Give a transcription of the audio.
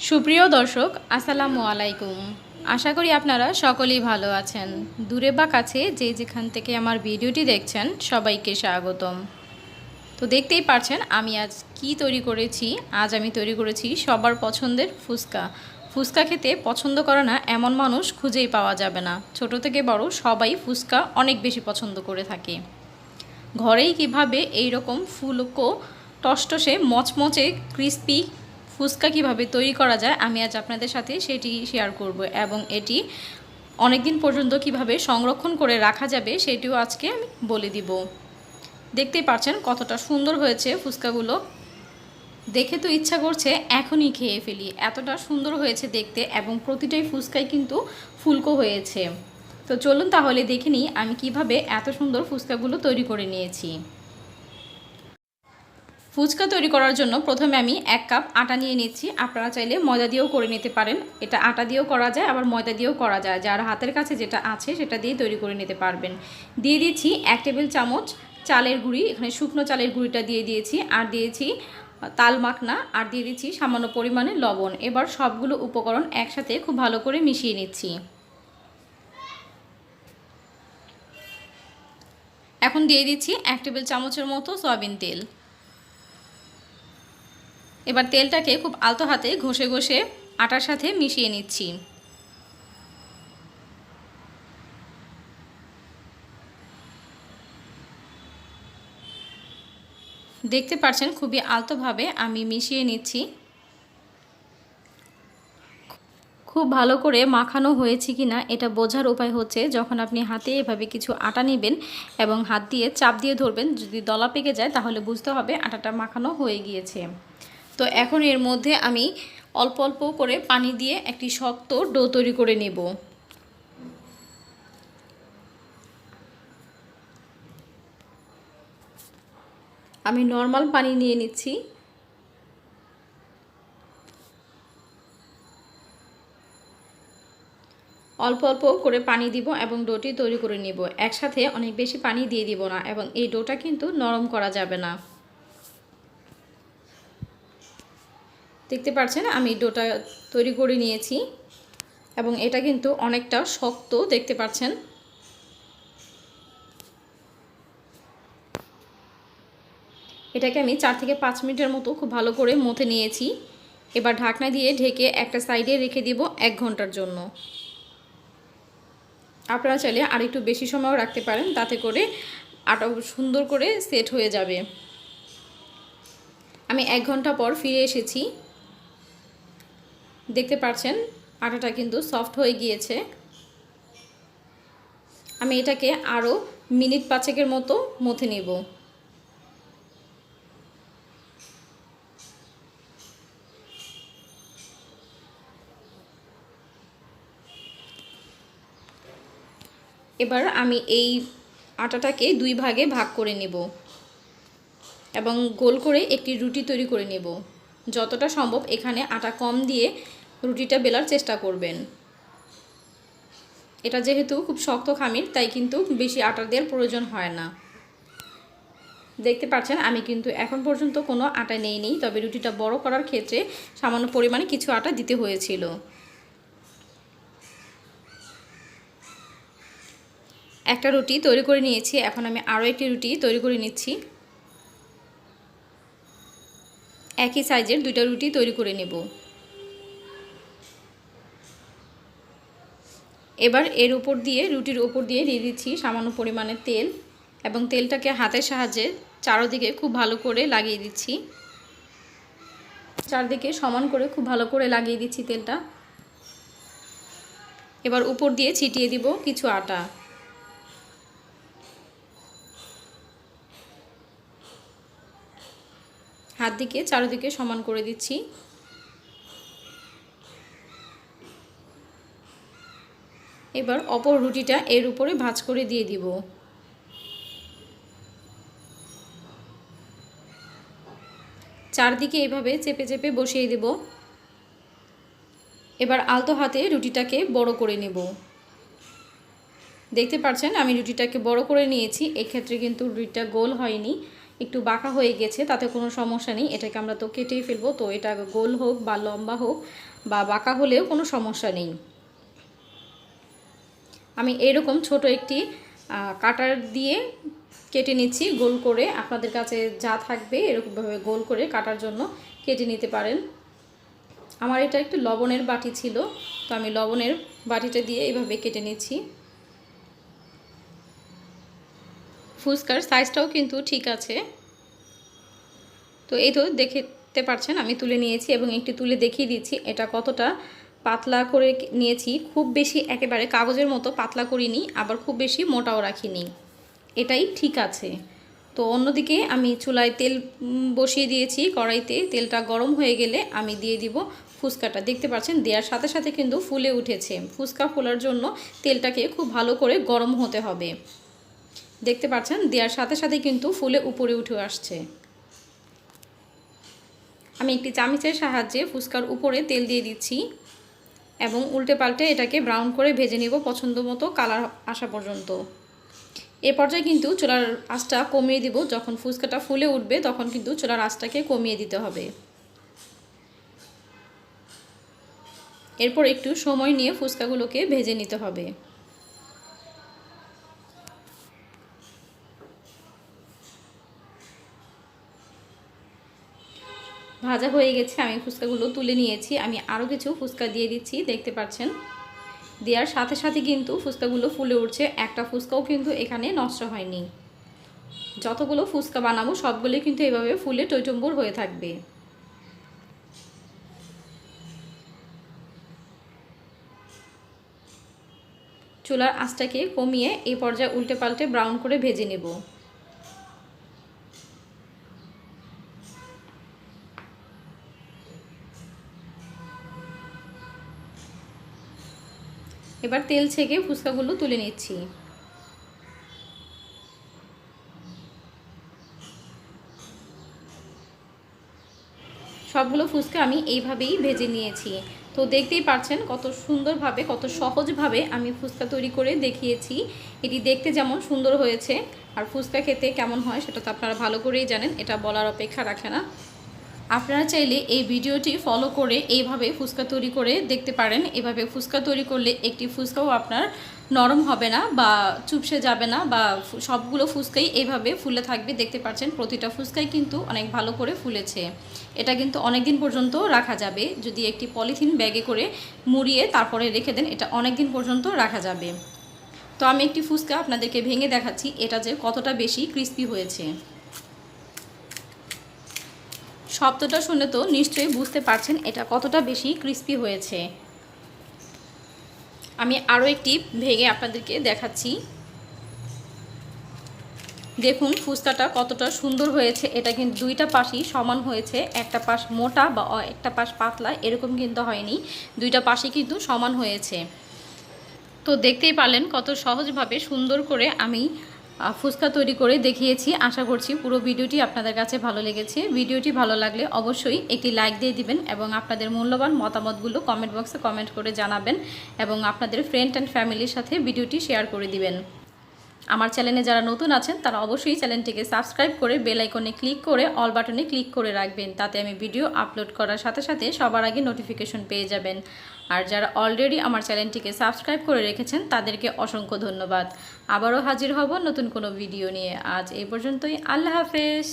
সুপ্রিয় দর্শক আসসালামু আলাইকুম। আশা করি আপনারা সকলেই ভালো আছেন। দূরে বা কাছে যে যেখান থেকে আমার ভিডিওটি দেখছেন সবাইকে স্বাগতম। তো দেখতেই পারছেন আমি আজ কি তৈরি করেছি। আজ আমি তৈরি করেছি সবার পছন্দের ফুচকা। ফুচকা খেতে পছন্দ করে না এমন মানুষ খুঁজেই পাওয়া যাবে না। ছোট থেকে বড় সবাই ফুচকা অনেক বেশি পছন্দ করে থাকে। ঘরেই কিভাবে এই রকম ফুলকো টসটসে মচমচে ক্রিস্পি ফুচকা কিভাবে তৈরি করা যায় আমি আজ আপনাদের সাথে সেটি শেয়ার করব এবং এটি অনেক দিন পর্যন্ত কিভাবে সংরক্ষণ করে রাখা যাবে সেটিও আজকে আমি বলে দিব। দেখতেই পাচ্ছেন কতটা সুন্দর হয়েছে ফুচকাগুলো। দেখে তো ইচ্ছা করছে এখনই খেয়ে ফেলি, এতটা সুন্দর হয়েছে দেখতে এবং প্রতিটাই ফুচকাই কিন্তু ফুলকো হয়েছে। তো চলুন তাহলে দেখে নিই আমি কিভাবে এত সুন্দর ফুচকাগুলো তৈরি করে নিয়েছি। ফুচকা তৈরি করার জন্য প্রথমে আমি 1 কাপ আটা নিয়ে নিচ্ছি। আপনারা চাইলে ময়দা দিয়েও করে নিতে পারেন। এটা আটা দিয়েও করা যায় আবার ময়দা দিয়েও করা যায়, যার হাতের কাছে যেটা আছে সেটা দিয়ে তৈরি করে নিতে পারবেন। দিয়ে দিচ্ছি 1 টেবিল চামচ চালের গুঁড়ি, এখানে শুকনো চালের গুঁড়িটা দিয়ে দিয়েছি, আর দিয়েছি তাল মাখনা, আর দিয়ে দিচ্ছি সামান্য পরিমাণে লবণ। এবার সবগুলো উপকরণ একসাথে খুব ভালো করে মিশিয়ে নিচ্ছি। এখন দিয়ে দিচ্ছি 1 টেবিল চামচের মতো সয়াবিন তেল। এবার তেলটাকে খুব আলতো হাতে ঘষে ঘষে আটার সাথে মিশিয়ে নিচ্ছি। দেখতে পাচ্ছেন খুবই আলতোভাবে আমি মিশিয়ে নিচ্ছি। খুব ভালো করে মাখানো হয়েছে কিনা এটা বোঝার উপায় হচ্ছে যখন আপনি হাতে এভাবে কিছু আটা নেবেন এবং হাত দিয়ে চাপ দিয়ে ধরবেন, যদি দলা পেকে যায় তাহলে বুঝতে হবে আটাটা মাখানো হয়ে গিয়েছে। তো এখন এর মধ্যে আমি অল্প অল্প করে পানি দিয়ে একটি শক্ত ডো তৈরি করে নেব। আমি নর্মাল পানি নিয়ে নিচ্ছি। অল্প অল্প করে পানি দিব এবং ডোটি তৈরি করে নিব। একসাথে অনেক বেশি পানি দিয়ে দিব না এবং এই ডোটা কিন্তু নরম করা যাবে না। দেখতে পাচ্ছেন আমি ডোটা তৈরি করে নিয়েছি এবং এটা কিন্তু অনেকটা শক্ত দেখতে পাচ্ছেন। এটাকে আমি 4 থেকে 5 মিনিটের মতো খুব ভালো করে মথে নিয়েছি। এবার ঢাকনা দিয়ে ঢেকে একটা সাইডে রেখে দিব 1 ঘন্টার জন্য। আপনারা চাইলে আর একটু বেশি সময়ও রাখতে পারেন, তাতে করে আটা সুন্দর করে সেট হয়ে যাবে। আমি 1 ঘন্টা পর ফিরে এসেছি। দেখতে পাচ্ছেন আটাটা কিন্তু সফট হয়ে গিয়েছে। আমি এটাকে আরও মিনিট 5 মতো মথে নেব। এবার আমি এই আটাটাকে 2 ভাগে ভাগ করে নেব এবং গোল করে একটি রুটি তৈরি করে নেব। যতটা সম্ভব এখানে আটা কম দিয়ে রুটিটা বেলার চেষ্টা করবেন। এটা যেহেতু খুব শক্ত খামির তাই কিন্তু বেশি আটা দেওয়ার প্রয়োজন হয় না। দেখতে পাচ্ছেন আমি কিন্তু এখন পর্যন্ত কোনো আটা নেইনি, তবে রুটিটা বড় করার ক্ষেত্রে সামান্য পরিমাণে কিছু আটা দিতে হয়েছিল। একটা রুটি তৈরি করে নিয়েছি, এখন আমি আরও একটি রুটি তৈরি করে নিচ্ছি। একই সাইজের 2টা রুটি তৈরি করে নেব। এবার এর উপর দিয়ে রুটির উপর দিয়ে দিচ্ছি সামান্য পরিমাণে তেল এবং তেলটাকে হাতের সাহায্যে চারদিকে খুব ভালো করে লাগিয়ে দিচ্ছি। চারদিকে সমান করে খুব ভালো করে লাগিয়ে দিচ্ছি তেলটা। এবার উপর দিয়ে ছিটিয়ে দিব কিছু আটা। হাত দিকে চারদিকে সমান করে দিচ্ছি। এবার অপর রুটিটা এর উপরে ভাঁজ করে দিয়ে দিব। চারদিকে এইভাবে চেপে চেপে বসিয়ে দেব। এবার আলতো হাতে রুটিটাকে বড় করে নেব। দেখতে পাচ্ছেন আমি রুটিটাকে বড় করে নিয়েছি, এক্ষেত্রে কিন্তু রুটিটা গোল হয়নি। একটু বাঁকা হয়ে গেছে, তাতে কোনো সমস্যা নেই, এটাকে আমরা তো কেটেই ফেলবো। তো এটা গোল হোক বা লম্বা হোক বা বাঁকা হলেও কোনো সমস্যা নেই। আমি এরকম ছোট একটি কাটার দিয়ে কেটে নিচ্ছি গোল করে। আপনাদের কাছে যা থাকবে এরকমভাবে গোল করে কাটার জন্য কেটে নিতে পারেন। আমার এটা একটু লবণের বাটি ছিল, তো আমি লবণের বাটিটা দিয়ে এইভাবে কেটে নিচ্ছি। ফুচকার সাইজটাও কিন্তু ঠিক আছে। তো এই তো দেখতে পাচ্ছেন আমি তুলে নিয়েছি এবং একটু তুলে দেখিয়ে দিচ্ছি এটা কতটা পাতলা করে নিয়েছি। খুব বেশি একেবারে কাগজের মতো পাতলা করিনি, আবার খুব বেশি মোটাও রাখিনি, এটাই ঠিক আছে। তো অন্যদিকে আমি চুলায় তেল বসিয়ে দিয়েছি, কড়াইতে তেলটা গরম হয়ে গেলে আমি দিয়ে দিব ফুচকাটা। দেখতে পাচ্ছেন দেওয়ার সাথে সাথে কিন্তু ফুলে উঠেছে। ফুচকা ফোলার জন্য তেলটাকে খুব ভালো করে গরম হতে হবে। দেখতে পাচ্ছেন দেওয়ার সাথে সাথে কিন্তু ফুলে উপরে উঠে আসছে। আমি একটি চামচের সাহায্যে ফুচকার উপরে তেল দিয়ে দিচ্ছি এবং উল্টে পাল্টে এটাকে ব্রাউন করে ভেজে নিব পছন্দ মতো কালার আসা পর্যন্ত। এ পর্যায়ে কিন্তু চুলার আঁচটা কমিয়ে দিব। যখন ফুচকাটা ফুলে উঠবে তখন কিন্তু চুলার আঁচটাকে কমিয়ে দিতে হবে। এরপর একটু সময় নিয়ে ফুচকাগুলোকে ভেজে নিতে হবে। ভাজা হয়ে গেছে, আমি ফুচকাগুলো তুলে নিয়েছি। আমি আরও কিছু ফুচকা দিয়ে দিচ্ছি, দেখতে পাচ্ছেন দেওয়ার সাথে সাথে কিন্তু ফুচকাগুলো ফুলে উঠছে। একটা ফুচকাও কিন্তু এখানে নষ্ট হয়নি। যতগুলো ফুচকা বানাবো সবগুলোই কিন্তু এভাবে ফুলে টইটম্বুর হয়ে থাকবে। চুলার আঁচটাকে কমিয়ে এই পর্যায়ে উল্টে পাল্টে ব্রাউন করে ভেজে নেব। এবার তেল ছেঁকে ফুচকাগুলো তুলে নিচ্ছি। সবগুলো ফুচকা আমি এইভাবেই ভেজে নিয়েছি। তো দেখতেই পাচ্ছেন কত সুন্দরভাবে, কত সহজভাবে আমি ফুচকা তৈরি করে দেখিয়েছি। এটি দেখতে যেমন সুন্দর হয়েছে আর ফুচকা খেতে কেমন হয় সেটা তো আপনারা ভালো করেই জানেন, এটা বলার অপেক্ষা রাখে না। আপনারা চাইলে এই ভিডিওটি ফলো করে এইভাবে ফুচকা তৈরি করে দেখতে পারেন। এভাবে ফুচকা তৈরি করলে একটি ফুচকাও আপনার নরম হবে না বা চুপসে যাবে না, বা সবগুলো ফুচকাই এইভাবে ফুলে থাকবে। দেখতে পাচ্ছেন প্রতিটা ফুচকাই কিন্তু অনেক ভালো করে ফুলেছে। এটা কিন্তু অনেক দিন পর্যন্ত রাখা যাবে, যদি একটি পলিথিন ব্যাগে করে মুড়িয়ে তারপরে রেখে দেন, এটা অনেক দিন পর্যন্ত রাখা যাবে। তো আমি একটি ফুচকা আপনাদেরকে ভেঙে দেখাচ্ছি এটা যে কতটা বেশি ক্রিস্পি হয়েছে। শব্দটা শুনে তো নিশ্চয়ই বুঝতে পারছেন এটা কতটা বেশি ক্রিস্পি হয়েছে। আমি আরও একটি ভেঙে আপনাদেরকে দেখাচ্ছি। দেখুন ফুচকাটা কতটা সুন্দর হয়েছে। এটা কিন্তু দুইটা পাশই সমান হয়েছে, একটা পাশ মোটা বা একটা পাশ পাতলা এরকম কিন্তু হয়নি, দুইটা পাশই কিন্তু সমান হয়েছে। তো দেখতেই পারলেন কত সহজভাবে সুন্দর করে আমি ফুচকা তৈরি করে দেখিয়েছি। আশা করছি পুরো ভিডিওটি আপনাদের কাছে ভালো লেগেছে। ভিডিওটি ভালো লাগলে অবশ্যই একটি লাইক দিয়ে দিবেন এবং আপনাদের মূল্যবান মতামতগুলো কমেন্ট বক্সে কমেন্ট করে জানাবেন এবং আপনাদের ফ্রেন্ড অ্যান্ড ফ্যামিলির সাথে ভিডিওটি শেয়ার করে দিবেন। আমার চ্যানেলে যারা নতুন আছেন তারা অবশ্যই চ্যানেলটিকে সাবস্ক্রাইব করে বেল আইকনে ক্লিক করে অল বাটনে ক্লিক করে রাখবেন, তাতে আমি ভিডিও আপলোড করার সাথে সাথে সবার আগে নোটিফিকেশন পেয়ে যাবেন। আর যারা অলরেডি আমার চ্যানেলটিকে সাবস্ক্রাইব করে রেখেছেন তাদেরকে অসংখ্য ধন্যবাদ। আবারও হাজির হব নতুন কোনো ভিডিও নিয়ে। আজ এই পর্যন্তই, আল্লাহ হাফেজ।